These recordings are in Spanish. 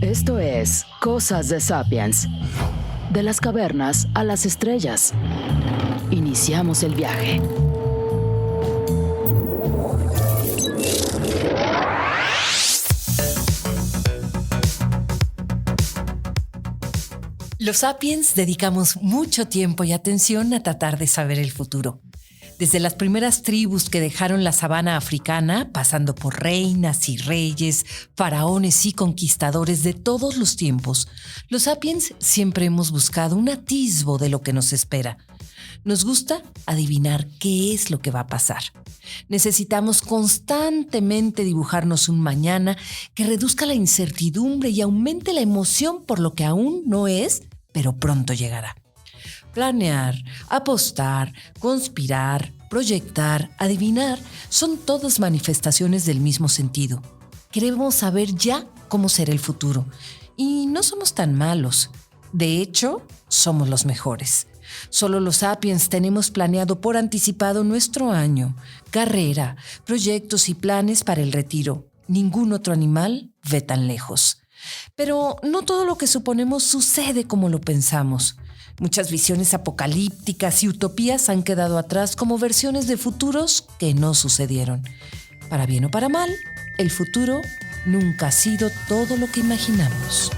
Esto es Cosas de Sapiens. De las cavernas a las estrellas. Iniciamos el viaje. Los Sapiens dedicamos mucho tiempo y atención a tratar de saber el futuro. Desde las primeras tribus que dejaron la sabana africana, pasando por reinas y reyes, faraones y conquistadores de todos los tiempos, los Sapiens siempre hemos buscado un atisbo de lo que nos espera. Nos gusta adivinar qué es lo que va a pasar. Necesitamos constantemente dibujarnos un mañana que reduzca la incertidumbre y aumente la emoción por lo que aún no es, pero pronto llegará. Planear, apostar, conspirar, proyectar, adivinar, son todas manifestaciones del mismo sentido. Queremos saber ya cómo será el futuro. Y no somos tan malos. De hecho, somos los mejores. Solo los Sapiens tenemos planeado por anticipado nuestro año, carrera, proyectos y planes para el retiro. Ningún otro animal ve tan lejos. Pero no todo lo que suponemos sucede como lo pensamos. Muchas visiones apocalípticas y utopías han quedado atrás como versiones de futuros que no sucedieron. Para bien o para mal, el futuro nunca ha sido todo lo que imaginamos.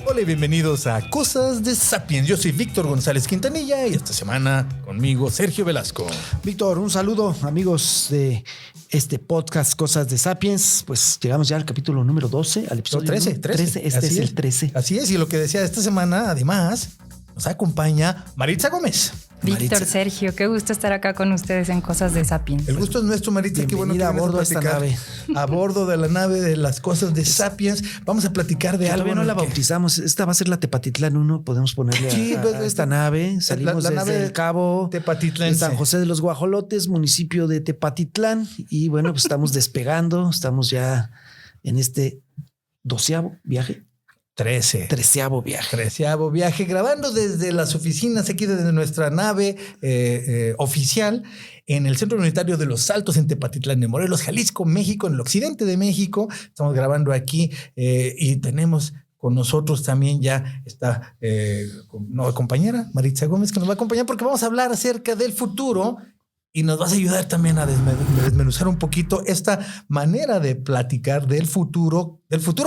Hola y bienvenidos a Cosas de Sapiens. Yo soy Víctor González Quintanilla y esta semana conmigo Sergio Velasco. Víctor, un saludo, amigos de este podcast Cosas de Sapiens. Pues llegamos ya al capítulo número 12, al episodio 13. Este es el 13. Así es, y lo que decía esta semana, además, nos acompaña Maritza Gómez. Víctor, Sergio, qué gusto estar acá con ustedes en Cosas de Sapiens. El gusto es nuestro, Maritza. Qué bueno que a vienes bordo de esta nave. A bordo de la nave de las Cosas de Sapiens. Vamos a platicar de algo. Todavía no la bautizamos. Esta va a ser la Tepatitlán 1. Podemos ponerle a esta nave. Salimos la desde nave el Cabo Tepatitlán, de San José de los Guajolotes, municipio de Tepatitlán. Y bueno, pues estamos despegando. Estamos ya en este 12º viaje. 13º viaje, grabando desde las oficinas aquí desde nuestra nave oficial en el Centro Unitario de los Altos en Tepatitlán de Morelos, Jalisco, México, en el occidente de México. Estamos grabando aquí y tenemos con nosotros también ya esta nueva compañera, Maritza Gómez, que nos va a acompañar porque vamos a hablar acerca del futuro. Y nos vas a ayudar también a desmenuzar un poquito esta manera de platicar del futuro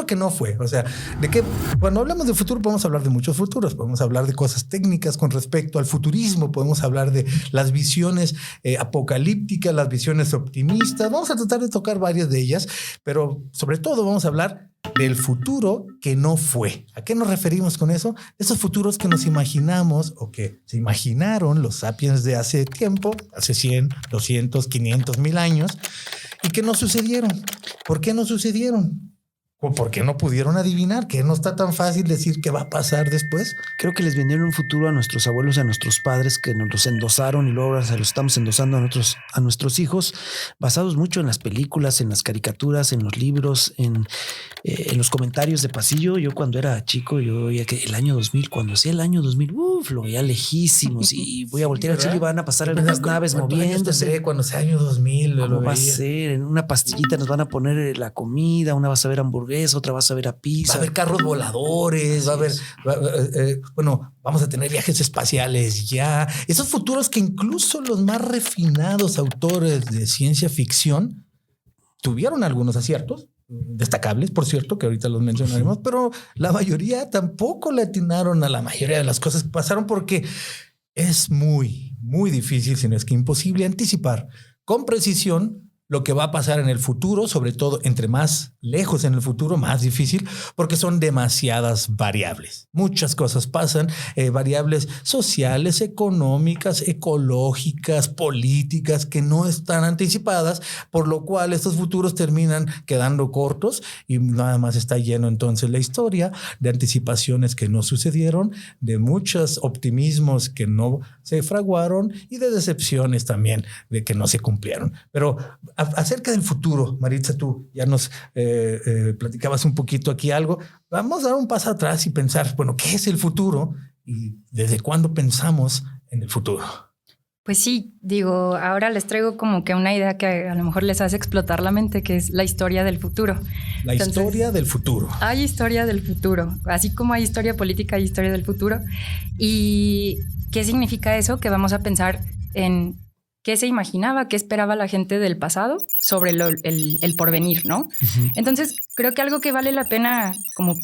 que no fue. O sea, de que cuando hablamos de futuro podemos hablar de muchos futuros, podemos hablar de cosas técnicas con respecto al futurismo, podemos hablar de las visiones apocalípticas, las visiones optimistas. Vamos a tratar de tocar varias de ellas, pero sobre todo vamos a hablar del futuro que no fue. ¿A qué nos referimos con eso? Esos futuros que nos imaginamos o que se imaginaron los sapiens de hace tiempo, hace 100, 200, 500, 1000 años, y que no sucedieron. ¿Por qué no sucedieron? ¿O por qué no pudieron adivinar? Que no está tan fácil decir qué va a pasar después. Creo que les vendieron un futuro a nuestros abuelos y a nuestros padres que nos los endosaron y luego ahora se los estamos endosando a nuestros hijos, basados mucho en las películas, en las caricaturas, en los libros, en los comentarios de pasillo. Yo cuando era chico, yo veía que el año 2000, cuando hacía el año 2000, lo veía lejísimos y voy a voltear al cielo y van a pasar algunas naves moviéndose. Cuando sea año 2000, ¿cómo va a ser? En una pastillita nos van a poner la comida, una vas a ver hamburguesa, otra vas a ver a pizza. Va a haber carros voladores, va a haber, vamos a tener viajes espaciales ya. Esos futuros que incluso los más refinados autores de ciencia ficción tuvieron algunos aciertos destacables, por cierto, que ahorita los mencionaremos, pero la mayoría tampoco le atinaron a la mayoría de las cosas que pasaron porque es muy, muy difícil, si no es que imposible, anticipar con precisión lo que va a pasar en el futuro, sobre todo entre más lejos en el futuro, más difícil, porque son demasiadas variables. Muchas cosas pasan, variables sociales, económicas, ecológicas, políticas, que no están anticipadas, por lo cual estos futuros terminan quedando cortos y nada más está lleno entonces la historia de anticipaciones que no sucedieron, de muchos optimismos que no se fraguaron y de decepciones también de que no se cumplieron. Pero acerca del futuro, Maritza, tú ya nos platicabas un poquito aquí algo. Vamos a dar un paso atrás y pensar, bueno, ¿qué es el futuro? Y desde cuándo pensamos en el futuro? Pues sí, digo, ahora les traigo como que una idea que a lo mejor les hace explotar la mente, que es la historia del futuro. Historia del futuro. Hay historia del futuro, así como hay historia política, hay historia del futuro. ¿Y qué significa eso? Que vamos a pensar en qué se imaginaba, qué esperaba la gente del pasado sobre el porvenir, ¿no? Uh-huh. Entonces, creo que algo que vale la pena como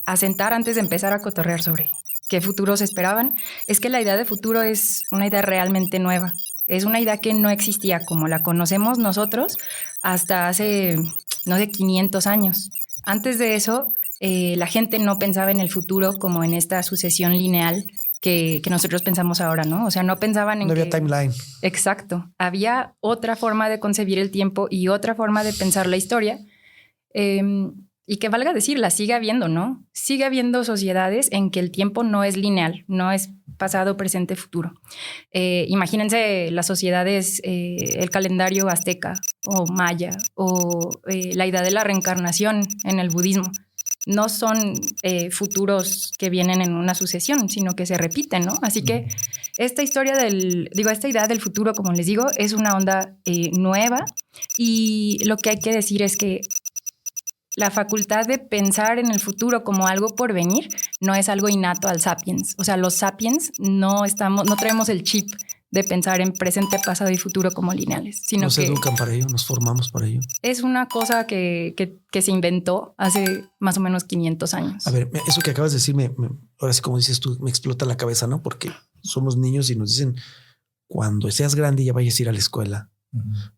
asentar antes de empezar a cotorrear sobre qué futuros esperaban, es que la idea de futuro es una idea realmente nueva. Es una idea que no existía como la conocemos nosotros hasta hace, 500 años. Antes de eso, la gente no pensaba en el futuro como en esta sucesión lineal que nosotros pensamos ahora, ¿no? O sea, no pensaban en no había timeline. Exacto. Había otra forma de concebir el tiempo y otra forma de pensar la historia. Y que valga decir, la sigue habiendo, ¿no? Sigue habiendo sociedades en que el tiempo no es lineal, no es pasado, presente, futuro. Imagínense las sociedades, el calendario azteca o maya o la idea de la reencarnación en el budismo. No son futuros que vienen en una sucesión, sino que se repiten, ¿no? Así que esta idea del futuro, como les digo, es una onda nueva, y lo que hay que decir es que la facultad de pensar en el futuro como algo por venir no es algo innato al sapiens. O sea, los sapiens no traemos el chip de pensar en presente, pasado y futuro como lineales, sino nos educan para ello, nos formamos para ello. Es una cosa que se inventó hace más o menos 500 años. A ver, eso que acabas de decir, ahora sí, como dices tú, me explota la cabeza, ¿no? Porque somos niños y nos dicen, cuando seas grande ya vayas a ir a la escuela.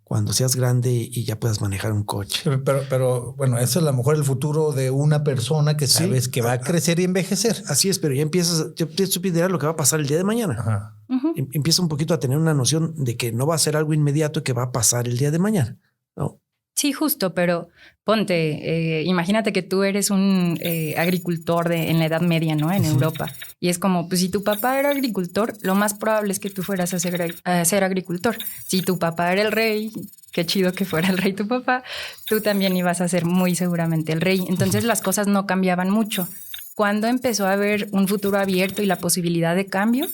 Cuando seas grande y ya puedas manejar un coche. Pero bueno, eso es a lo mejor el futuro de una persona que sabes que va a crecer y envejecer. Así es, pero ya empiezas a idear lo que va a pasar el día de mañana. Ajá. Uh-huh. Empieza un poquito a tener una noción de que no va a ser algo inmediato y que va a pasar el día de mañana, ¿no? Sí, justo, pero ponte, imagínate que tú eres un agricultor en la Edad Media, ¿no? En Europa. Y es como, pues si tu papá era agricultor, lo más probable es que tú fueras a ser agricultor. Si tu papá era el rey, qué chido que fuera el rey tu papá, tú también ibas a ser muy seguramente el rey. Entonces las cosas no cambiaban mucho. Cuando empezó a haber un futuro abierto y la posibilidad de cambio,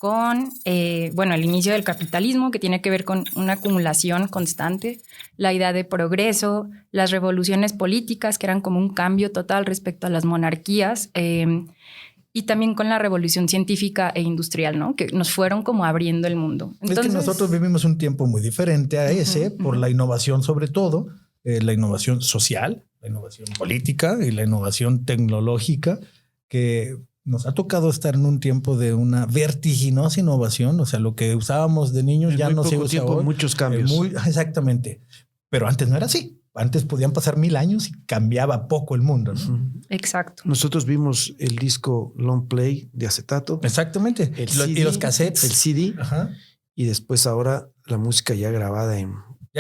con el inicio del capitalismo, que tiene que ver con una acumulación constante, la idea de progreso, las revoluciones políticas, que eran como un cambio total respecto a las monarquías, y también con la revolución científica e industrial, ¿no? Que nos fueron como abriendo el mundo. Entonces, es que nosotros vivimos un tiempo muy diferente a ese, por la innovación sobre todo, la innovación social, la innovación política y la innovación tecnológica, que nos ha tocado estar en un tiempo de una vertiginosa innovación. O sea, lo que usábamos de niños ya no se usa hoy. Muchos cambios. Exactamente. Pero antes no era así. Antes podían pasar 1000 años y cambiaba poco el mundo, ¿no? Uh-huh. Exacto. Nosotros vimos el disco long play de acetato. Exactamente. Y los cassettes. El CD. Ajá. Y después ahora la música ya grabada en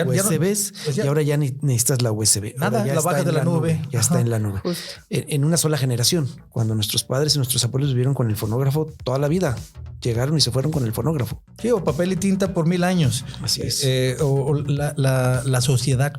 USBs, y ahora ya necesitas la USB. Nada, la bajas de la nube. Ya está en la nube. En una sola generación, cuando nuestros padres y nuestros abuelos vivieron con el fonógrafo toda la vida, llegaron y se fueron con el fonógrafo. Sí, o papel y tinta por 1000 años. Así es. La sociedad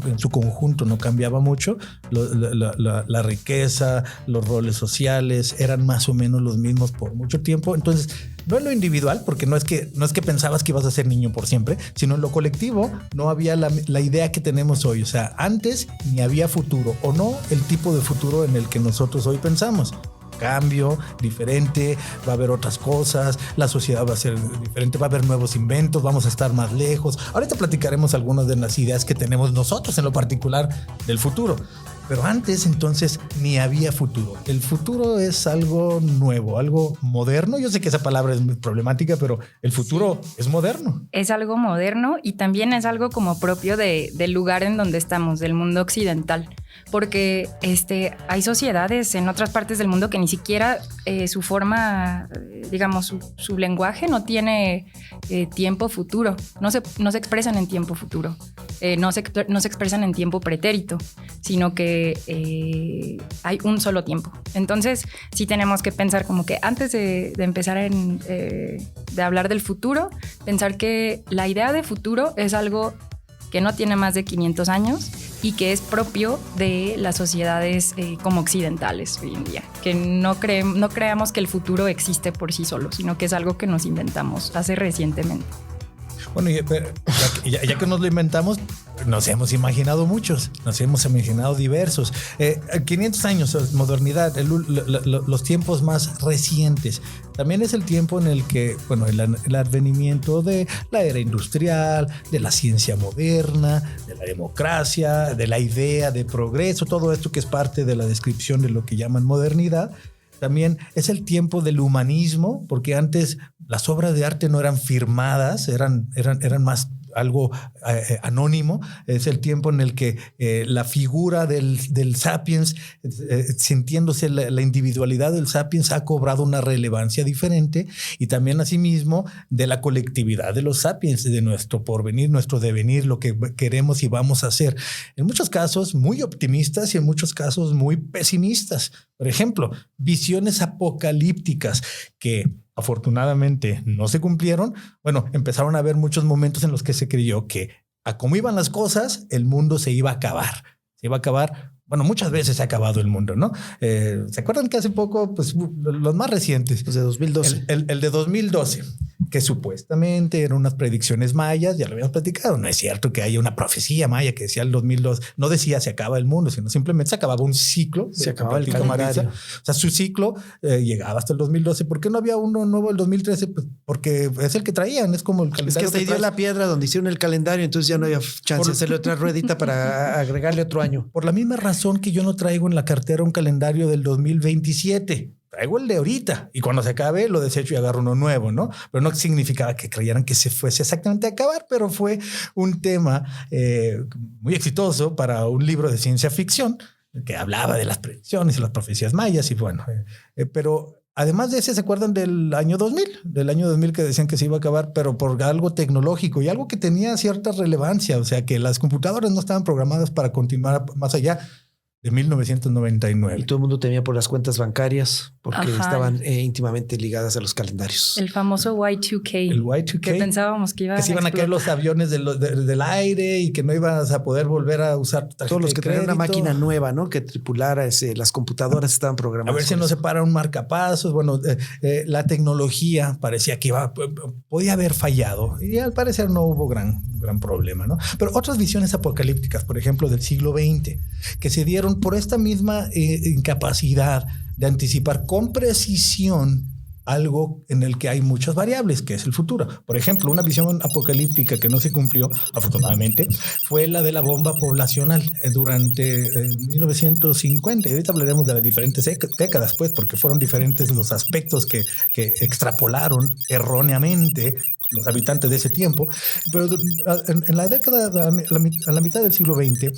en su conjunto no cambiaba mucho. La riqueza, los roles sociales eran más o menos los mismos por mucho tiempo. Entonces, no en lo individual, porque no es que pensabas que ibas a ser niño por siempre, sino en lo colectivo no había la idea que tenemos hoy. O sea, antes ni había futuro, o no el tipo de futuro en el que nosotros hoy pensamos. Cambio, diferente, va a haber otras cosas, la sociedad va a ser diferente, va a haber nuevos inventos, vamos a estar más lejos. Ahorita platicaremos algunas de las ideas que tenemos nosotros en lo particular del futuro. Pero antes, entonces, ni había futuro. El futuro es algo nuevo, algo moderno. Yo sé que esa palabra es muy problemática, pero el futuro es moderno. Es algo moderno y también es algo como propio del lugar en donde estamos, del mundo occidental. Porque hay sociedades en otras partes del mundo que ni siquiera su forma, digamos, su lenguaje no tiene tiempo futuro. No se expresan en tiempo futuro. No se expresan en tiempo pretérito, sino que hay un solo tiempo. Entonces, sí tenemos que pensar como que antes de empezar de hablar del futuro, pensar que la idea de futuro es algo que no tiene más de 500 años y que es propio de las sociedades como occidentales hoy en día. Que no creamos que el futuro existe por sí solo, sino que es algo que nos inventamos hace recientemente. Bueno, ya que nos lo inventamos, nos hemos imaginado muchos, nos hemos imaginado diversos. 500 años, modernidad, los tiempos más recientes. También es el tiempo en el que, bueno, el advenimiento de la era industrial, de la ciencia moderna, de la democracia, de la idea de progreso, todo esto que es parte de la descripción de lo que llaman modernidad. También es el tiempo del humanismo, porque antes las obras de arte no eran firmadas, eran más algo anónimo. Es el tiempo en el que la figura del sapiens, sintiéndose la individualidad del sapiens, ha cobrado una relevancia diferente, y también asimismo de la colectividad de los sapiens, de nuestro porvenir, nuestro devenir, lo que queremos y vamos a hacer. En muchos casos muy optimistas y en muchos casos muy pesimistas. Por ejemplo, visiones apocalípticas que afortunadamente no se cumplieron. Bueno, empezaron a haber muchos momentos en los que se creyó que a cómo iban las cosas, el mundo se iba a acabar. Se iba a acabar. Bueno, muchas veces se ha acabado el mundo, ¿no? ¿Se acuerdan que hace poco, pues los más recientes? Los de 2012. El de 2012, que supuestamente eran unas predicciones mayas, ya lo habíamos platicado. No es cierto que haya una profecía maya que decía el 2002, no decía se acaba el mundo, sino simplemente se acababa un ciclo. Se acababa el calendario. O sea, su ciclo llegaba hasta el 2012. ¿Por qué no había uno nuevo el 2013? Pues porque es el que traían, es como el calendario. Es que hasta ahí dio la piedra donde hicieron el calendario, entonces ya no había chance de hacerle otra ruedita para agregarle otro año. Por la misma razón que yo no traigo en la cartera un calendario del 2027. Traigo el de ahorita y cuando se acabe lo desecho y agarro uno nuevo, ¿no? Pero no significaba que creyeran que se fuese exactamente a acabar, pero fue un tema muy exitoso para un libro de ciencia ficción que hablaba de las predicciones y las profecías mayas y bueno, pero además de ese, ¿se acuerdan del año 2000? Del año 2000 que decían que se iba a acabar, pero por algo tecnológico y algo que tenía cierta relevancia, o sea que las computadoras no estaban programadas para continuar más allá de 1999. Y todo el mundo temía por las cuentas bancarias porque estaban íntimamente ligadas a los calendarios. El famoso Y2K. El Y2K. Que pensábamos que se iban a caer los aviones del aire y que no ibas a poder volver a usar tu tarjeta. Todos los que traían una máquina nueva, ¿no? Que tripulara las computadoras estaban programadas. A ver si no se para un marcapasos. Bueno, la tecnología parecía que podía haber fallado y al parecer no hubo gran problema, ¿no? Pero otras visiones apocalípticas, por ejemplo, del siglo XX, que se dieron por esta misma incapacidad de anticipar con precisión algo en el que hay muchas variables, que es el futuro. Por ejemplo, una visión apocalíptica que no se cumplió, afortunadamente, fue la de la bomba poblacional durante 1950. Y ahorita hablaremos de las diferentes décadas, pues, porque fueron diferentes los aspectos que extrapolaron erróneamente los habitantes de ese tiempo. Pero en la década, a la mitad del siglo XX,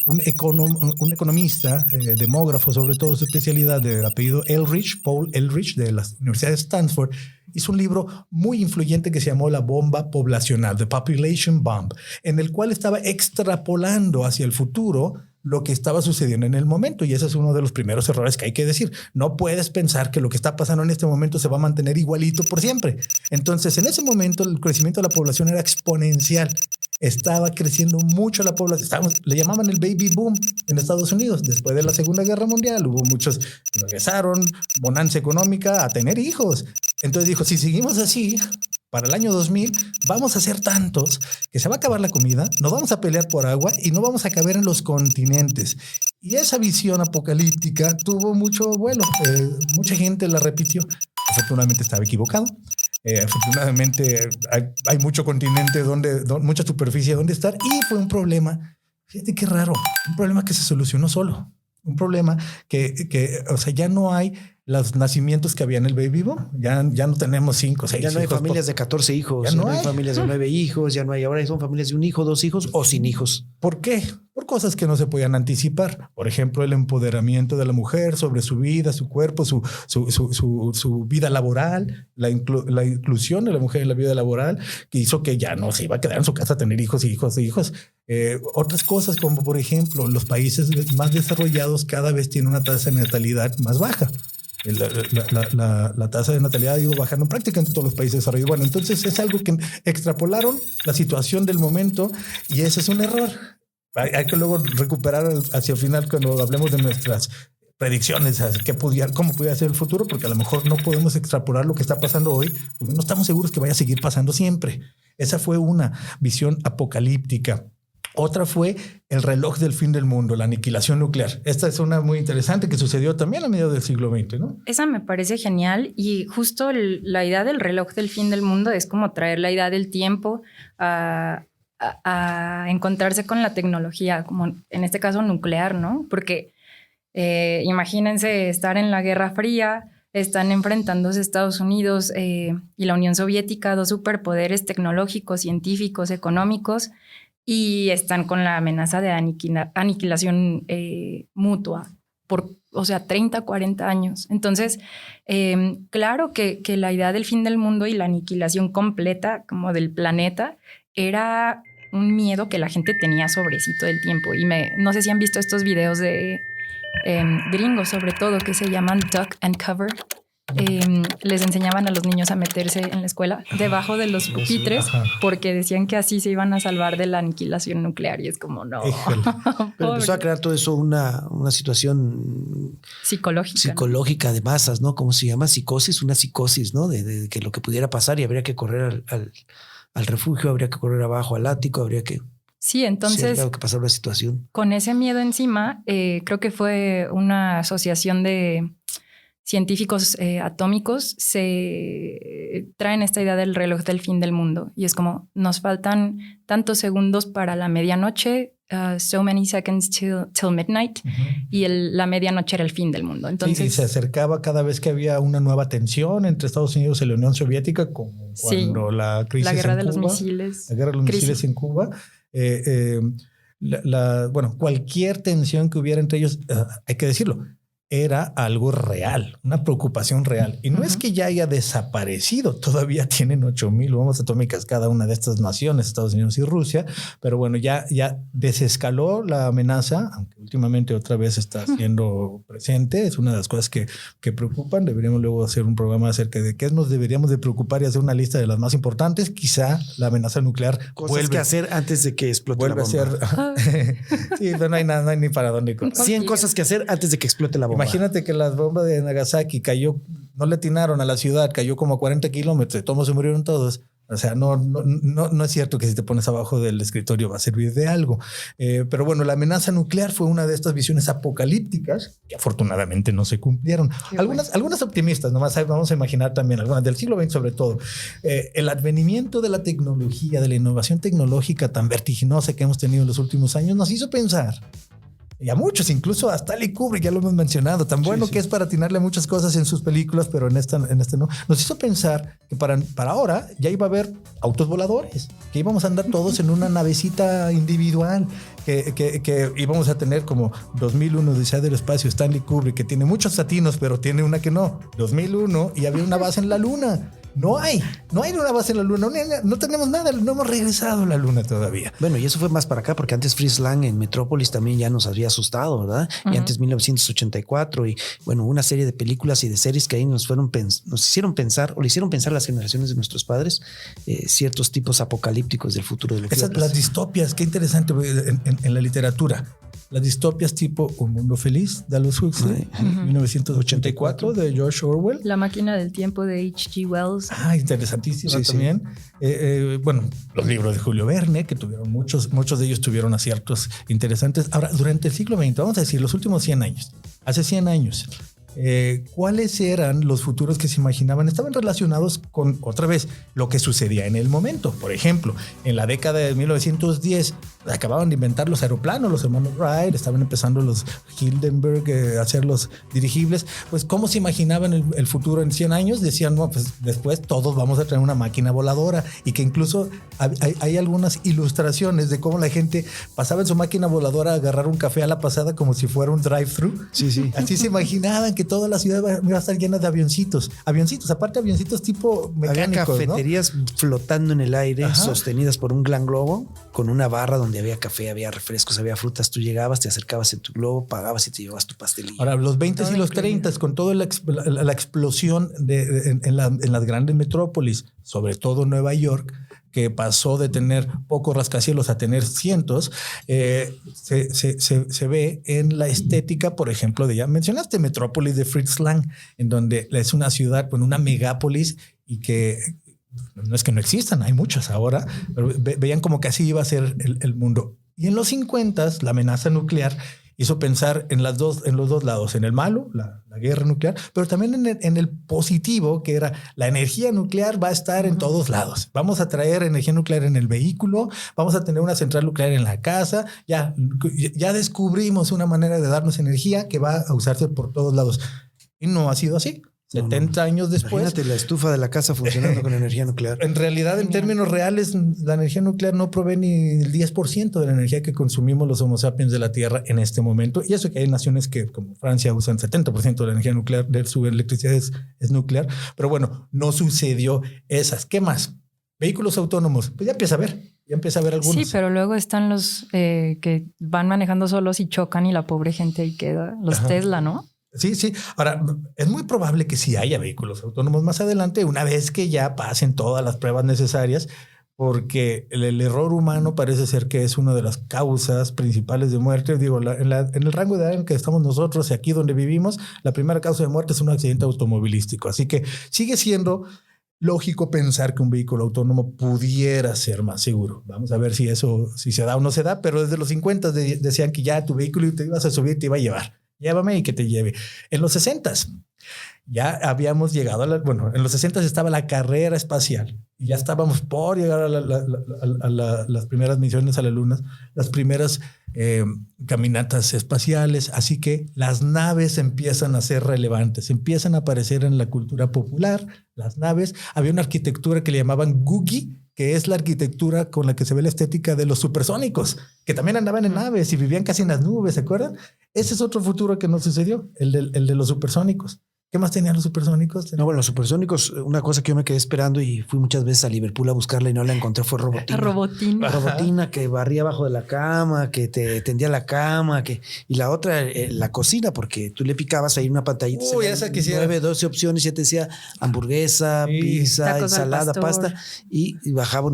un economista, demógrafo, sobre todo su especialidad de apellido Eldridge, Paul Eldridge, de la Universidad de Stanford, hizo un libro muy influyente que se llamó La bomba poblacional, The Population Bomb, en el cual estaba extrapolando hacia el futuro lo que estaba sucediendo en el momento. Y ese es uno de los primeros errores que hay que decir. No puedes pensar que lo que está pasando en este momento se va a mantener igualito por siempre. Entonces, en ese momento, el crecimiento de la población era exponencial. Estaba creciendo mucho la población. Le llamaban el baby boom en Estados Unidos. Después de la Segunda Guerra Mundial, hubo muchos que regresaron, bonanza económica, a tener hijos. Entonces dijo, si seguimos así, para el año 2000 vamos a ser tantos que se va a acabar la comida, nos vamos a pelear por agua y no vamos a caber en los continentes. Y esa visión apocalíptica tuvo mucho vuelo. Mucha gente la repitió. Afortunadamente estaba equivocado. Afortunadamente hay mucho continente, mucha superficie donde estar, y fue un problema. Fíjate qué raro, un problema que se solucionó solo. Un problema que o sea, ya no hay los nacimientos que había en el baby boom. Ya no tenemos 5, 6 hijos. Ya no hay familias de 14 hijos. Ya no hay familias de 9 hijos. Ya no hay. Ahora son familias de 1 hijo, 2 hijos o sin hijos. ¿Por qué? Por cosas que no se podían anticipar. Por ejemplo, el empoderamiento de la mujer sobre su vida, su cuerpo, su vida laboral, la inclusión de la mujer en la vida laboral, que hizo que ya no se iba a quedar en su casa a tener hijos y hijos y hijos. Otras cosas como, por ejemplo, los países más desarrollados cada vez tienen una tasa de natalidad más baja. La tasa de natalidad ha ido bajando prácticamente en todos los países desarrollados. Bueno, entonces es algo que extrapolaron la situación del momento y ese es un error. Hay que luego recuperar hacia el final cuando hablemos de nuestras predicciones, cómo pudiera ser el futuro, porque a lo mejor no podemos extrapolar lo que está pasando hoy, porque no estamos seguros que vaya a seguir pasando siempre. Esa fue una visión apocalíptica. Otra fue el reloj del fin del mundo, la aniquilación nuclear. Esta es una muy interesante que sucedió también a mediados del siglo XX, ¿no? Esa me parece genial y justo la idea del reloj del fin del mundo es como traer la idea del tiempo a encontrarse con la tecnología, como en este caso nuclear, ¿no? Porque imagínense estar en la Guerra Fría, están enfrentándose Estados Unidos y la Unión Soviética, dos superpoderes tecnológicos, científicos, económicos, y están con la amenaza de aniquilación mutua por, 30, 40 años. Entonces, claro que la idea del fin del mundo y la aniquilación completa como del planeta era un miedo que la gente tenía sobre sí todo el tiempo. Y no sé si han visto estos videos de gringos, sobre todo, que se llaman Duck and Cover. Les enseñaban a los niños a meterse en la escuela debajo de los pupitres porque decían que así se iban a salvar de la aniquilación nuclear y es como no. Pero empezó a crear todo eso una situación psicológica de masas, ¿no? ¿Cómo se llama? Psicosis, una psicosis, ¿no? De que lo que pudiera pasar y habría que correr al refugio, habría que correr abajo al ático, habría que... Sí, entonces que pasar la situación. Con ese miedo encima, creo que fue una asociación de científicos atómicos se traen esta idea del reloj del fin del mundo y es como nos faltan tantos segundos para la medianoche, so many seconds till midnight, y la medianoche era el fin del mundo. Entonces, y se acercaba cada vez que había una nueva tensión entre Estados Unidos y la Unión Soviética, como cuando la crisis la guerra en de Cuba, los misiles, la guerra de los misiles en Cuba. Cualquier tensión que hubiera entre ellos, hay que decirlo, era algo real, una preocupación real. Y no es que ya haya desaparecido, todavía tienen 8,000 bombas atómicas cada una de estas naciones, Estados Unidos y Rusia, pero bueno, ya desescaló la amenaza, aunque últimamente otra vez está siendo presente. Es una de las cosas que preocupan. Deberíamos luego hacer un programa acerca de qué nos deberíamos de preocupar y hacer una lista de las más importantes. Quizá la amenaza nuclear cosas que hacer antes de que explote la bomba. Sí, pero no hay nada, no hay ni para dónde correr. 100 cosas que hacer antes de que explote la bomba. Imagínate que las bombas de Nagasaki no le atinaron a la ciudad, cayó como a 40 kilómetros, todos se murieron todos. O sea, no es cierto que si te pones abajo del escritorio va a servir de algo. Pero bueno, la amenaza nuclear fue una de estas visiones apocalípticas que afortunadamente no se cumplieron. Algunas optimistas, nomás vamos a imaginar también, algunas del siglo XX sobre todo. El advenimiento de la tecnología, de la innovación tecnológica tan vertiginosa que hemos tenido en los últimos años nos hizo pensar, y a muchos, incluso a Stanley Kubrick, ya lo hemos mencionado, tan bueno que es para atinarle muchas cosas en sus películas, pero en esta no. Nos hizo pensar que para ahora ya iba a haber autos voladores, que íbamos a andar todos en una navecita individual, que íbamos a tener como 2001, Odisea del Espacio, Stanley Kubrick, que tiene muchos latinos, pero tiene una que no, 2001, y había una base en la luna. No hay una base en la luna, no tenemos nada, no hemos regresado a la luna todavía. Bueno, y eso fue más para acá, porque antes Fritz Lang en Metrópolis también ya nos había asustado, ¿verdad? Y antes 1984 y bueno, una serie de películas y de series que ahí nos hicieron pensar, o le hicieron pensar a las generaciones de nuestros padres ciertos tipos apocalípticos del futuro de lo que iba a pasar. Las distopias, qué interesante en la literatura. Las distopias tipo Un Mundo Feliz de Aldous Huxley, 1984 de George Orwell. La Máquina del Tiempo de H.G. Wells. Interesantísima también. Bueno, los libros de Julio Verne, que tuvieron muchos de ellos tuvieron aciertos interesantes. Ahora, durante el siglo XX, vamos a decir, los últimos 100 años, hace 100 años, ¿cuáles eran los futuros que se imaginaban? Estaban relacionados con, otra vez, lo que sucedía en el momento. Por ejemplo, en la década de 1910 acababan de inventar los aeroplanos, los hermanos Wright, estaban empezando los Hindenburg a hacer los dirigibles. Pues, ¿cómo se imaginaban el futuro en 100 años? Decían, no, pues después todos vamos a tener una máquina voladora, y que incluso hay algunas ilustraciones de cómo la gente pasaba en su máquina voladora a agarrar un café a la pasada como si fuera un drive-thru. Sí. Así se imaginaban que toda la ciudad iba a estar llena de avioncitos, aparte avioncitos tipo mecánicos. Había cafeterías, ¿no?, flotando en el aire, sostenidas por un gran globo, con una barra donde había café, había refrescos, había frutas. Tú llegabas, te acercabas en tu globo, pagabas y te llevabas tu pastelillo. Ahora, los 20 y los 30, con toda la explosión en las grandes metrópolis, sobre todo Nueva York, que pasó de tener pocos rascacielos a tener cientos, se ve en la estética, por ejemplo, ya mencionaste Metrópolis de Fritz Lang, en donde es una ciudad, una megápolis, y que no es que no existan, hay muchas ahora, pero veían como que así iba a ser el mundo. Y en los 50s, la amenaza nuclear hizo pensar en los dos lados, en el malo, la guerra nuclear, pero también en el positivo, que era la energía nuclear va a estar en todos lados. Vamos a traer energía nuclear en el vehículo, vamos a tener una central nuclear en la casa. Ya descubrimos una manera de darnos energía que va a usarse por todos lados. Y no ha sido así. 70 años después. Imagínate la estufa de la casa funcionando con energía nuclear. En realidad, en términos reales, la energía nuclear no provee ni el 10% de la energía que consumimos los Homo sapiens de la Tierra en este momento. Y eso que hay naciones que, como Francia, usan 70% de la energía nuclear, de su electricidad es nuclear. Pero bueno, no sucedió esas. ¿Qué más? Vehículos autónomos. Pues ya empieza a ver algunos. Sí, pero luego están los que van manejando solos y chocan y la pobre gente ahí queda. Los Tesla, ¿no? Sí. Ahora, es muy probable que sí haya vehículos autónomos más adelante, una vez que ya pasen todas las pruebas necesarias, porque el error humano parece ser que es una de las causas principales de muerte. Digo, en el rango de edad en que estamos nosotros y aquí donde vivimos, la primera causa de muerte es un accidente automovilístico. Así que sigue siendo lógico pensar que un vehículo autónomo pudiera ser más seguro. Vamos a ver si se da o no se da, pero desde los 50 decían que ya tu vehículo te ibas a subir y te iba a llevar. Llévame y que te lleve. En los 60s ya habíamos llegado en los 60s estaba la carrera espacial y ya estábamos por llegar a las primeras misiones a la luna, las primeras caminatas espaciales. Así que las naves empiezan a ser relevantes, empiezan a aparecer en la cultura popular. Las naves, había una arquitectura que le llamaban Googie, que es la arquitectura con la que se ve la estética de los supersónicos, que también andaban en naves y vivían casi en las nubes, ¿se acuerdan? Ese es otro futuro que no sucedió, el de los supersónicos. ¿Qué más tenían los supersónicos? No, bueno, los supersónicos, una cosa que yo me quedé esperando y fui muchas veces a Liverpool a buscarla y no la encontré fue Robotina. Robotina que barría abajo de la cama, que te tendía la cama, y la otra, la cocina, porque tú le picabas ahí una pantallita. Uy, esa quisiera. 9, 12 opciones, ya te decía hamburguesa, pizza, tacos ensalada, pasta, y bajaba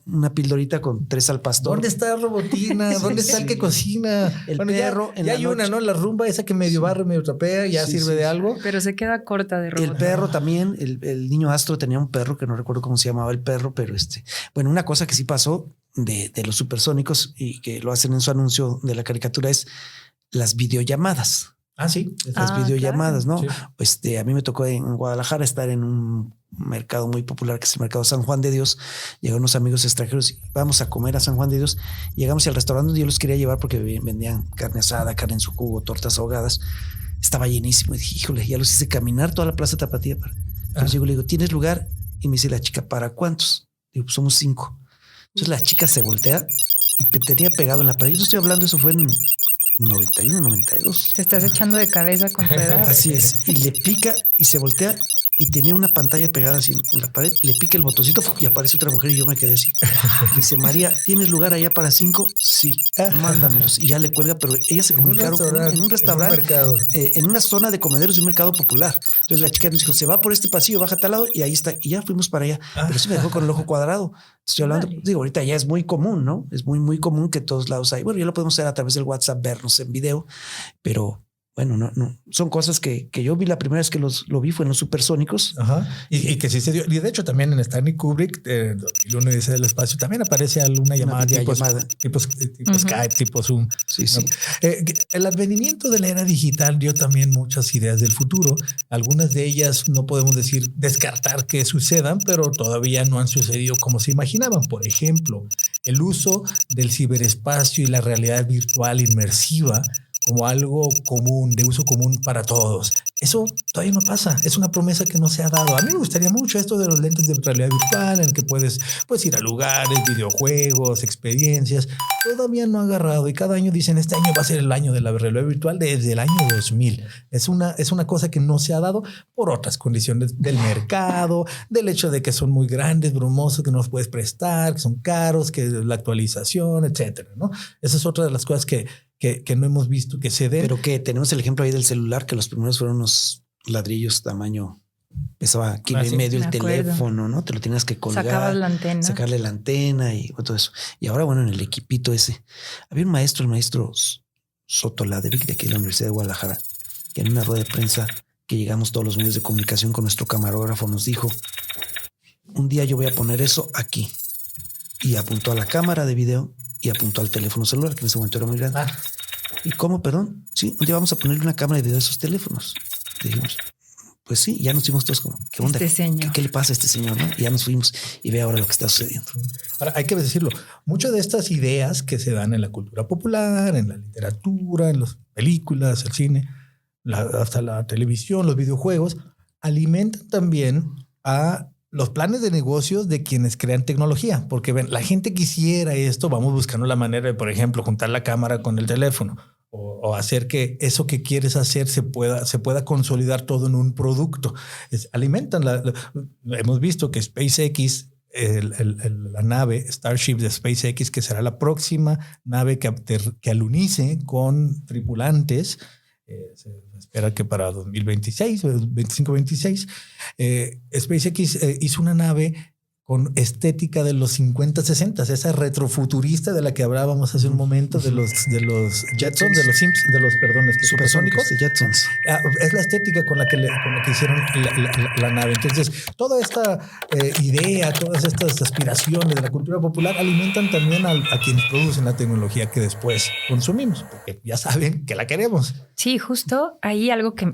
una pildorita con 3 al pastor. ¿Dónde está Robotina? ¿Dónde está el que cocina? El perro. Ya hay una, ¿no? La rumba esa que medio barre, medio trapea, ya sirve de algo. Pero se queda corta de robot. El perro también, el niño Astro tenía un perro que no recuerdo cómo se llamaba el perro, pero bueno, una cosa que sí pasó de los supersónicos y que lo hacen en su anuncio de la caricatura es las videollamadas. Ah, sí. Las videollamadas, claro. ¿no? Sí. A mí me tocó en Guadalajara estar en un mercado muy popular que es el mercado San Juan de Dios. Llegaron unos amigos extranjeros y vamos a comer a San Juan de Dios. Llegamos al restaurante donde yo los quería llevar porque vendían carne asada, carne en su jugo, tortas ahogadas. Estaba llenísimo y dije, híjole, ya los hice caminar toda la Plaza Tapatía. Entonces le digo, ¿tienes lugar? Y me dice la chica, ¿para cuántos? Digo, pues somos 5. Entonces la chica se voltea y te tenía pegado en la pared. Yo no estoy hablando, eso fue en 91, 92. Te estás echando de cabeza con tu edad. Así es. Y le pica y se voltea y tenía una pantalla pegada así en la pared. Le pica el botoncito y aparece otra mujer y yo me quedé así. Dice, María, ¿tienes lugar allá para 5? Sí, mándamelos. Y ya le cuelga, pero ellas se comunicaron en un restaurante, en una zona de comederos de un mercado popular. Entonces la chica nos dijo, se va por este pasillo, baja a tal lado y ahí está. Y ya fuimos para allá. Pero sí me dejó con el ojo cuadrado. Estoy hablando, digo, ahorita ya es muy común, ¿no? Es muy, muy común que en todos lados hay. Bueno, ya lo podemos hacer a través del WhatsApp, vernos en video, pero bueno, no. Son cosas que yo vi la primera vez que lo vi fue en los supersónicos. Ajá. Y que sí se dio. Y de hecho también en Stanley Kubrick, 2001 Odisea del Espacio, también aparece alguna llamada tipo Skype, tipo Zoom. Sí, sí. El advenimiento de la era digital dio también muchas ideas del futuro. Algunas de ellas no podemos descartar que sucedan, pero todavía no han sucedido como se imaginaban. Por ejemplo, el uso del ciberespacio y la realidad virtual inmersiva como algo común, de uso común para todos. Eso todavía no pasa. Es una promesa que no se ha dado. A mí me gustaría mucho esto de los lentes de realidad virtual en el que puedes ir a lugares, videojuegos, experiencias. Todavía no ha agarrado y cada año dicen este año va a ser el año de la realidad virtual desde el año 2000. Es una cosa que no se ha dado por otras condiciones del mercado, del hecho de que son muy grandes, brumosos, que no los puedes prestar, que son caros, que la actualización, etcétera, ¿no? Esa es otra de las cosas que no hemos visto que se den. Pero que tenemos el ejemplo ahí del celular, que los primeros fueron unos ladrillos tamaño pesaba kilo y sí, medio el me acuerdo. teléfono, ¿no? Te lo tenías que colgar. Sacabas la antena. Sacarle la antena y todo eso. Y ahora, bueno, en el equipito ese, había un maestro, el maestro Sotoladevic de aquí de la Universidad de Guadalajara, que en una rueda de prensa que llegamos todos los medios de comunicación con nuestro camarógrafo nos dijo: un día yo voy a poner eso aquí. Y apuntó a la cámara de video y apuntó al teléfono celular, que en ese momento era muy grande. ¿Y cómo, perdón? Sí, un día vamos a ponerle una cámara de video a esos teléfonos. Dijimos, pues sí, ya nos fuimos todos como, ¿qué onda? ¿Qué le pasa a este señor? ¿No? Y ya nos fuimos y ve ahora lo que está sucediendo. Ahora, hay que decirlo, muchas de estas ideas que se dan en la cultura popular, en la literatura, en las películas, el cine, hasta la televisión, los videojuegos, alimentan también a los planes de negocios de quienes crean tecnología, porque ven, la gente quisiera esto, vamos buscando la manera de, por ejemplo, juntar la cámara con el teléfono o hacer que eso que quieres hacer se pueda consolidar todo en un producto. Alimentan hemos visto que SpaceX, la nave Starship de SpaceX, que será la próxima nave que alunice con tripulantes, se espera que para 2026, 25-26, SpaceX hizo una nave con estética de los 50-60, esa retrofuturista de la que hablábamos hace un momento, de los Jetsons, supersónicos de Jetsons. Es la estética con la que hicieron la nave. Entonces, toda esta idea, todas estas aspiraciones de la cultura popular alimentan también a quienes producen la tecnología que después consumimos, porque ya saben que la queremos. Sí, justo ahí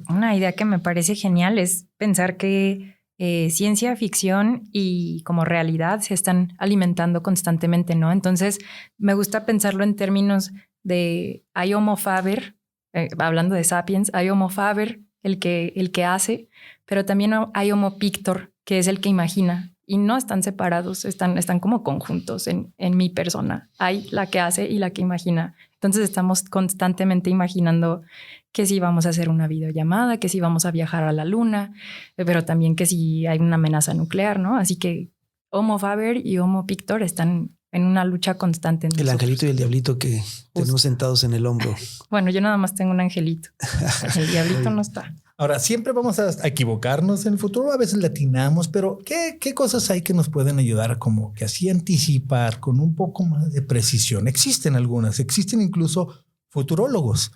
una idea que me parece genial es pensar que ciencia ficción y como realidad se están alimentando constantemente, ¿no? Entonces, me gusta pensarlo en términos de hay Homo Faber, hablando de Sapiens, hay Homo Faber, el que hace, pero también hay Homo Pictor, que es el que imagina. Y no están separados, están como conjuntos en mi persona. Hay la que hace y la que imagina. Entonces estamos constantemente imaginando que si vamos a hacer una videollamada, que si vamos a viajar a la luna, pero también que si hay una amenaza nuclear, ¿no? Así que Homo Faber y Homo Pictor están en una lucha constante. El angelito y el diablito que tenemos sentados en el hombro. Bueno, yo nada más tengo un angelito. El diablito no está. Ahora, siempre vamos a equivocarnos en el futuro, a veces latinamos, pero ¿qué cosas hay que nos pueden ayudar como que así anticipar con un poco más de precisión? Existen algunas, existen incluso futurólogos,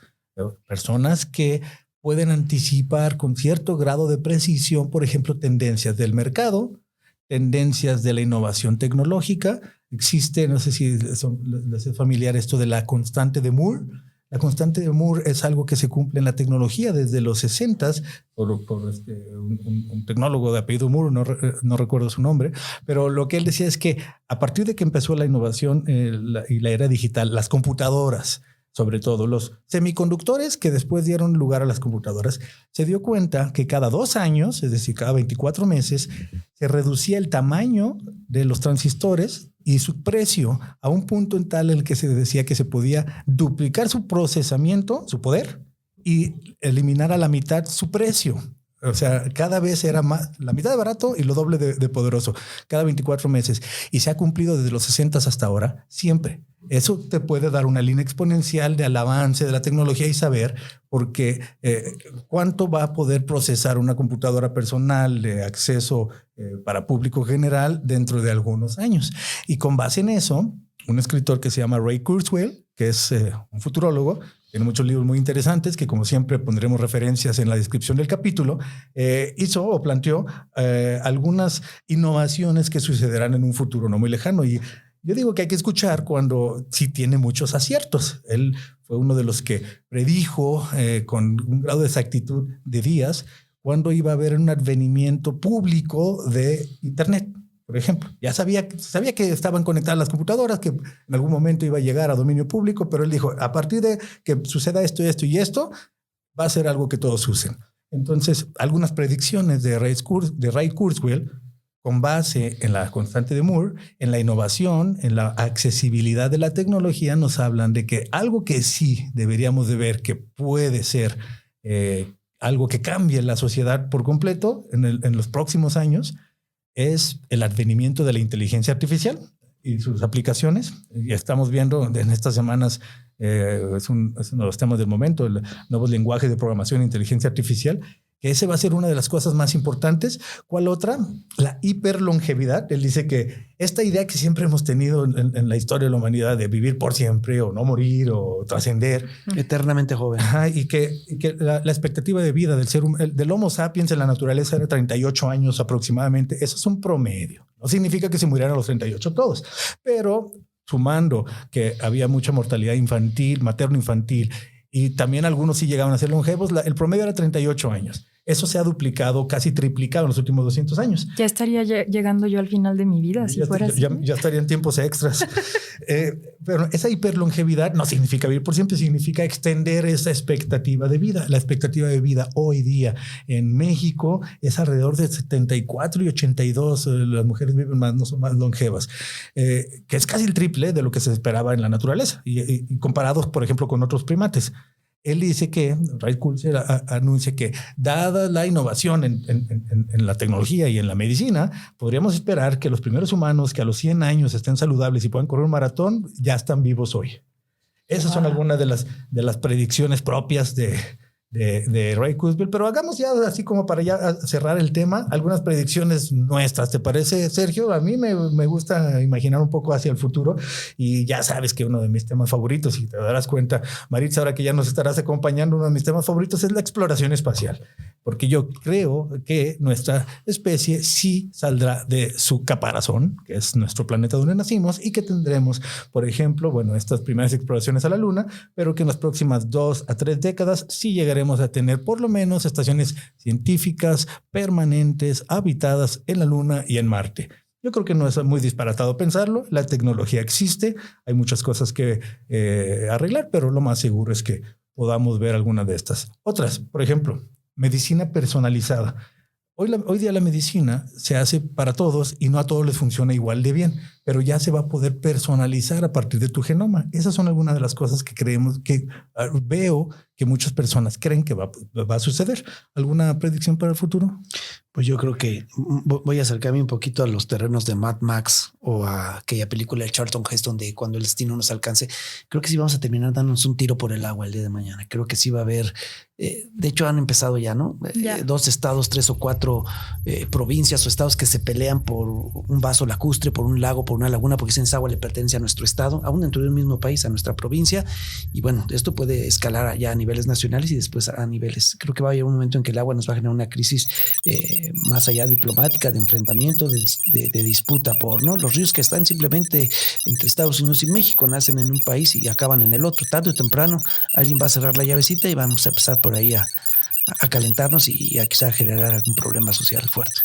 personas que pueden anticipar con cierto grado de precisión, por ejemplo, tendencias del mercado, tendencias de la innovación tecnológica. Existe, no sé si les es familiar esto de la constante de Moore. La constante de Moore es algo que se cumple en la tecnología desde los 60s por un tecnólogo de apellido Moore, no recuerdo su nombre, pero lo que él decía es que a partir de que empezó la innovación y la era digital, las computadoras, sobre todo los semiconductores que después dieron lugar a las computadoras, se dio cuenta que cada 2 años, es decir, cada 24 meses, se reducía el tamaño de los transistores y su precio a un punto en tal en el que se decía que se podía duplicar su procesamiento, su poder, y eliminar a la mitad su precio. O sea, cada vez era más, la mitad de barato y lo doble de poderoso, cada 24 meses. Y se ha cumplido desde los 60 hasta ahora, siempre. Eso te puede dar una línea exponencial del avance de la tecnología y saber porque cuánto va a poder procesar una computadora personal de acceso para público general dentro de algunos años. Y con base en eso, un escritor que se llama Ray Kurzweil, que es un futurólogo, tiene muchos libros muy interesantes que, como siempre, pondremos referencias en la descripción del capítulo, hizo o planteó algunas innovaciones que sucederán en un futuro no muy lejano. Y yo digo que hay que escuchar cuando sí tiene muchos aciertos. Él fue uno de los que predijo con un grado de exactitud de días cuándo iba a haber un advenimiento público de Internet. Por ejemplo, ya sabía que estaban conectadas las computadoras, que en algún momento iba a llegar a dominio público, pero él dijo, a partir de que suceda esto, esto y esto, va a ser algo que todos usen. Entonces, algunas predicciones de Ray Kurzweil, con base en la constante de Moore, en la innovación, en la accesibilidad de la tecnología, nos hablan de que algo que sí deberíamos de ver que puede ser algo que cambie la sociedad por completo en los próximos años, es el advenimiento de la inteligencia artificial y sus aplicaciones. Ya estamos viendo en estas semanas, es uno de los temas del momento, el nuevos lenguajes de programación e inteligencia artificial, que ese va a ser una de las cosas más importantes. ¿Cuál otra? La hiperlongevidad. Él dice que esta idea que siempre hemos tenido en la historia de la humanidad de vivir por siempre o no morir o trascender. Eternamente joven. Ajá, y que la expectativa de vida del Homo sapiens en la naturaleza era 38 años aproximadamente. Eso es un promedio. No significa que se murieran a los 38 todos, pero sumando que había mucha mortalidad infantil, materno-infantil, y también algunos sí llegaban a ser longevos, el promedio era 38 años. Eso se ha duplicado, casi triplicado en los últimos 200 años. Ya estaría llegando yo al final de mi vida, si fuera así. Ya estarían tiempos extras. Pero esa hiperlongevidad no significa vivir por siempre, significa extender esa expectativa de vida. La expectativa de vida hoy día en México es alrededor de 74 y 82. Las mujeres viven más, no son más longevas, que es casi el triple de lo que se esperaba en la naturaleza y comparados, por ejemplo, con otros primates. Él dice que, Ray Kurzweil anuncia que dada la innovación en la tecnología y en la medicina, podríamos esperar que los primeros humanos que a los 100 años estén saludables y puedan correr un maratón, ya están vivos hoy. Esas son algunas de las predicciones propias de Ray Kurzweil, pero hagamos ya así como para ya cerrar el tema, algunas predicciones nuestras. ¿Te parece, Sergio? A mí me gusta imaginar un poco hacia el futuro y ya sabes que uno de mis temas favoritos, y te darás cuenta, Maritza, ahora que ya nos estarás acompañando, uno de mis temas favoritos es la exploración espacial, porque yo creo que nuestra especie sí saldrá de su caparazón, que es nuestro planeta donde nacimos, y que tendremos, por ejemplo, bueno, estas primeras exploraciones a la Luna, pero que en las próximas 2 a 3 décadas sí llegaremos a tener por lo menos estaciones científicas permanentes habitadas en la Luna y en Marte. Yo creo que no es muy disparatado pensarlo. La tecnología existe, hay muchas cosas que arreglar, pero lo más seguro es que podamos ver alguna de estas. Otras, por ejemplo, medicina personalizada. Hoy día la medicina se hace para todos y no a todos les funciona igual de bien, pero ya se va a poder personalizar a partir de tu genoma. Esas son algunas de las cosas que creemos, que veo que muchas personas creen que va a suceder. ¿Alguna predicción para el futuro? Pues yo creo que voy a acercarme un poquito a los terrenos de Mad Max o a aquella película de Charlton Heston de Cuando el destino nos alcance. Creo que sí vamos a terminar dándonos un tiro por el agua el día de mañana. Creo que sí va a haber, de hecho han empezado ya, ¿no? 2 estados, 3 o 4 provincias o estados que se pelean por un vaso lacustre, por un lago, por una laguna, porque esa agua le pertenece a nuestro estado, aún dentro del mismo país, a nuestra provincia. Y bueno, esto puede escalar ya a niveles nacionales y después a niveles. Creo que va a haber un momento en que el agua nos va a generar una crisis más allá diplomática, de enfrentamiento, de disputa por, ¿no? Los ríos que están simplemente entre Estados Unidos y México nacen en un país y acaban en el otro. Tarde o temprano alguien va a cerrar la llavecita y vamos a empezar por ahí a calentarnos y a quizá generar algún problema social fuerte.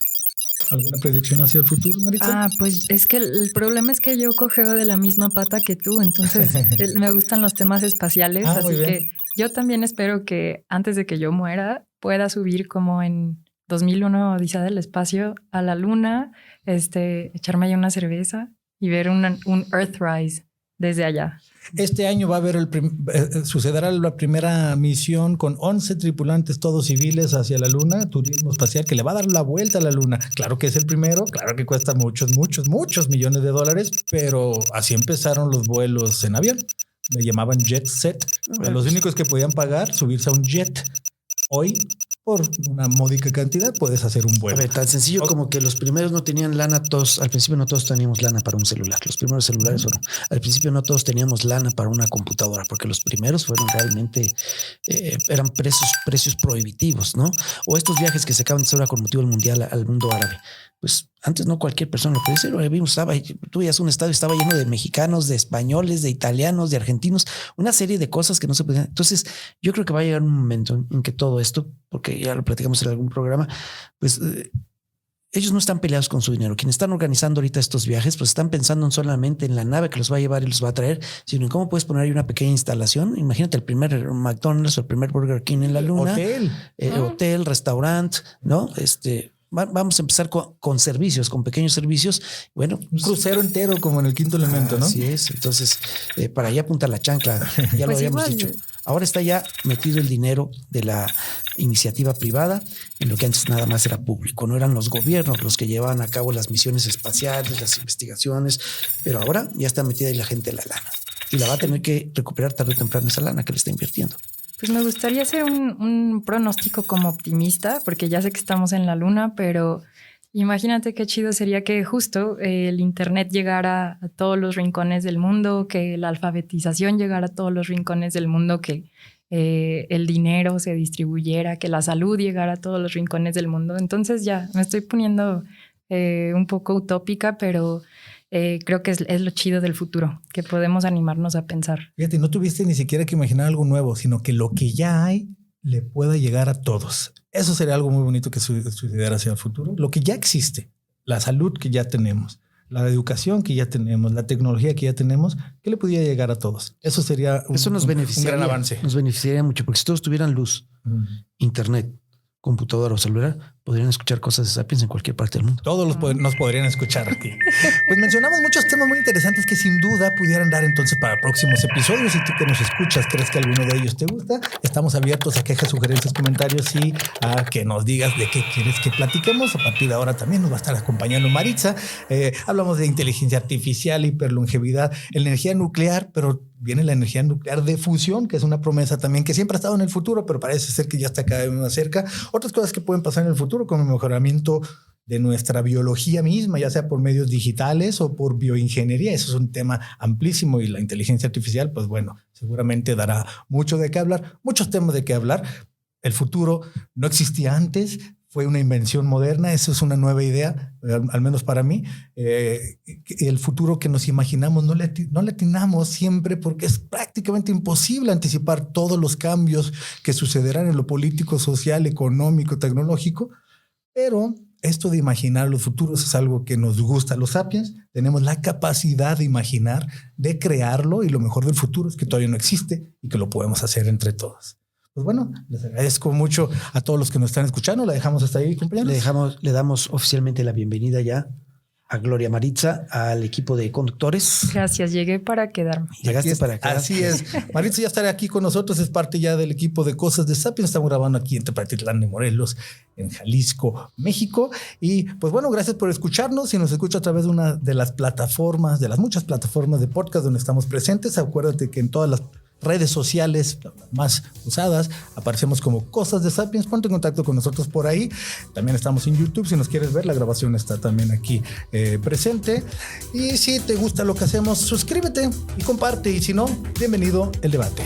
¿Alguna predicción hacia el futuro, Maritza? Pues es que el problema es que yo cogeo de la misma pata que tú, entonces me gustan los temas espaciales, así que yo también espero que antes de que yo muera pueda subir como en 2001 Odisea del Espacio a la Luna, echarme allá una cerveza y ver un Earthrise desde allá. Este año va a haber sucederá la primera misión con 11 tripulantes, todos civiles, hacia la Luna, turismo espacial, que le va a dar la vuelta a la Luna. Claro que es el primero, claro que cuesta muchos millones de dólares, pero así empezaron los vuelos en avión. Le llamaban jet set. Los únicos que podían pagar subirse a un jet. Hoy, por una módica cantidad, puedes hacer un vuelo. A ver, tan sencillo como que los primeros no tenían lana, todos, al principio no todos teníamos lana para un celular. Los primeros celulares fueron, al principio no todos teníamos lana para una computadora, porque los primeros fueron realmente, eran precios prohibitivos, ¿no? O estos viajes que se acaban de hacer ahora con motivo del mundial al mundo árabe. Pues antes no cualquier persona lo podía hacer. Tú veías un estadio, estaba lleno de mexicanos, de españoles, de italianos, de argentinos, una serie de cosas que no se podían. Entonces, yo creo que va a llegar un momento en que todo esto, porque ya lo platicamos en algún programa, pues ellos no están peleados con su dinero. Quienes están organizando ahorita estos viajes, pues están pensando no solamente en la nave que los va a llevar y los va a traer, sino en cómo puedes poner ahí una pequeña instalación. Imagínate el primer McDonald's o el primer Burger King en la Luna. Hotel, restaurante, ¿no? Vamos a empezar con servicios, con pequeños servicios. Bueno, un crucero entero como en el Quinto Elemento, ¿no? Así es. Entonces, para allá apunta la chancla. Ya pues lo habíamos dicho. Ahora está ya metido el dinero de la iniciativa privada en lo que antes nada más era público. No eran los gobiernos los que llevaban a cabo las misiones espaciales, las investigaciones, pero ahora ya está metida ahí la gente de la lana. Y la va a tener que recuperar tarde o temprano esa lana que le está invirtiendo. Pues me gustaría hacer un pronóstico como optimista, porque ya sé que estamos en la luna, pero imagínate qué chido sería que justo el Internet llegara a todos los rincones del mundo, que la alfabetización llegara a todos los rincones del mundo, que el dinero se distribuyera, que la salud llegara a todos los rincones del mundo. Entonces ya me estoy poniendo un poco utópica, pero creo que es lo chido del futuro, que podemos animarnos a pensar. Fíjate, no tuviste ni siquiera que imaginar algo nuevo, sino que lo que ya hay le pueda llegar a todos. Eso sería algo muy bonito que sucediera hacia el futuro. Lo que ya existe, la salud que ya tenemos, la educación que ya tenemos, la tecnología que ya tenemos, que le pudiera llegar a todos. Eso sería un gran avance. Nos beneficiaría mucho, porque si todos tuvieran luz, internet, computadora o celular, podrían escuchar cosas de Sapiens en cualquier parte del mundo. Todos nos podrían escuchar aquí. Pues mencionamos muchos temas muy interesantes que sin duda pudieran dar entonces para próximos episodios. Si tú que nos escuchas crees que alguno de ellos te gusta, estamos abiertos a quejas, sugerencias, comentarios y a que nos digas de qué quieres que platiquemos. A partir de ahora también nos va a estar acompañando Maritza. Hablamos de inteligencia artificial, hiperlongevidad, energía nuclear, pero viene la energía nuclear de fusión, que es una promesa también que siempre ha estado en el futuro, pero parece ser que ya está cada vez más cerca. Otras cosas que pueden pasar en el futuro, como el mejoramiento de nuestra biología misma, ya sea por medios digitales o por bioingeniería. Eso es un tema amplísimo y la inteligencia artificial, pues bueno, seguramente dará mucho de qué hablar, muchos temas de qué hablar. El futuro no existía antes, fue una invención moderna, eso es una nueva idea, al menos para mí. El futuro que nos imaginamos no le atinamos siempre porque es prácticamente imposible anticipar todos los cambios que sucederán en lo político, social, económico, tecnológico, pero esto de imaginar los futuros es algo que nos gusta. Los Sapiens tenemos la capacidad de imaginar, de crearlo, y lo mejor del futuro es que todavía no existe y que lo podemos hacer entre todos. Pues bueno, les agradezco mucho a todos los que nos están escuchando. La dejamos hasta ahí, compañeros. Le damos oficialmente la bienvenida ya a Gloria Maritza, al equipo de conductores. Gracias, llegué para quedarme. Llegaste para quedarte. Así es. Maritza ya estará aquí con nosotros, es parte ya del equipo de Cosas de Sapiens. Estamos grabando aquí en Tepatitlán de Morelos, en Jalisco, México. Y pues bueno, gracias por escucharnos. Si nos escucha a través de una de las plataformas, de las muchas plataformas de podcast donde estamos presentes, acuérdate que en todas las redes sociales más usadas aparecemos como Cosas de Sapiens. Ponte en contacto con nosotros por ahí. También estamos en YouTube, si nos quieres ver, la grabación está también aquí presente. Y si te gusta lo que hacemos, suscríbete y comparte, y si no, bienvenido el debate.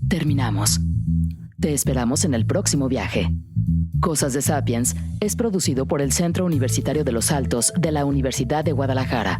Terminamos. Te esperamos en el próximo viaje. Cosas de Sapiens es producido por el Centro Universitario de los Altos de la Universidad de Guadalajara.